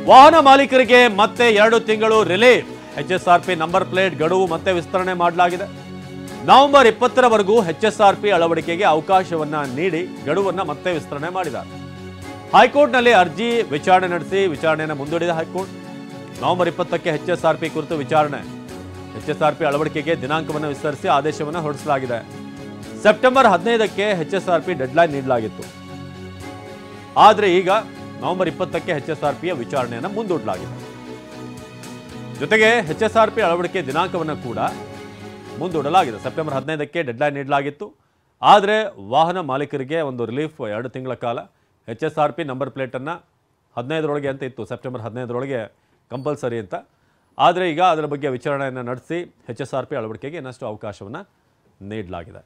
ವಾಹನ ಮಾಲೀಕರಿಗೆ ಮತ್ತೆ 2 ತಿಂಗಳು ರಿಲೀಫ್. HSRP ನಂಬರ್ ಪ್ಲೇಟ್ ಗಡುವು ಮತ್ತೆ ವಿಸ್ತರಣೆ ಮಾಡಲಾಗಿದೆ. ನವೆಂಬರ್ 20ರವರೆಗೂ HSRP ಅಳವಡಿಕೆಗೆ ಅವಕಾಶವನ್ನ ನೀಡಿ ಗಡುವನ್ನು ಮತ್ತೆ ವಿಸ್ತರಣೆ ಮಾಡಿದ್ದಾರೆ. ಹೈಕೋರ್ಟ್ನಲ್ಲಿ ಅರ್ಜಿ ವಿಚಾರಣೆ ನಡೆಸಿ ವಿಚಾರಣೆಯನ್ನು ಮುಂದೂಡಿದ ಹೈಕೋರ್ಟ್. ನವೆಂಬರ್ 20ಕ್ಕೆ HSRP ಕುರಿತು ವಿಚಾರಣೆ. HSRP ಅಳವಡಿಕೆಗೆ ದಿನಾಂಕವನ್ನು ವಿಸ್ತರಿಸಿ ಆದೇಶವನ್ನು ಹೊರಡಿಸಲಾಗಿದೆ. ಸೆಪ್ಟೆಂಬರ್ 15ಕ್ಕೆ HSRP ಡೆಡ್ಲೈನ್ ನೀಡಲಾಗಿತ್ತು. ಆದರೆ ಈಗ ನವೆಂಬರ್ 20ಕ್ಕೆ HSRPಯ ವಿಚಾರಣೆಯನ್ನು ಮುಂದೂಡಲಾಗಿದೆ. ಜೊತೆಗೆ HSRP ಅಳವಡಿಕೆ ದಿನಾಂಕವನ್ನು ಕೂಡ ಮುಂದೂಡಲಾಗಿದೆ. ಸೆಪ್ಟೆಂಬರ್ 15ಕ್ಕೆ ಡೆಡ್ಲೈನ್ ನೀಡಲಾಗಿತ್ತು. ಆದರೆ ವಾಹನ ಮಾಲೀಕರಿಗೆ ಒಂದು ರಿಲೀಫ್ 2 ತಿಂಗಳ ಕಾಲ. HSRP ನಂಬರ್ ಪ್ಲೇಟನ್ನು 15ರೊಳಗೆ ಅಂತ ಇತ್ತು, ಸೆಪ್ಟೆಂಬರ್ 15ರೊಳಗೆ ಕಂಪಲ್ಸರಿ ಅಂತ. ಆದರೆ ಈಗ ಅದರ ಬಗ್ಗೆ ವಿಚಾರಣೆಯನ್ನು ನಡೆಸಿ HSRP ಅಳವಡಿಕೆಗೆ ಇನ್ನಷ್ಟು ಅವಕಾಶವನ್ನು ನೀಡಲಾಗಿದೆ.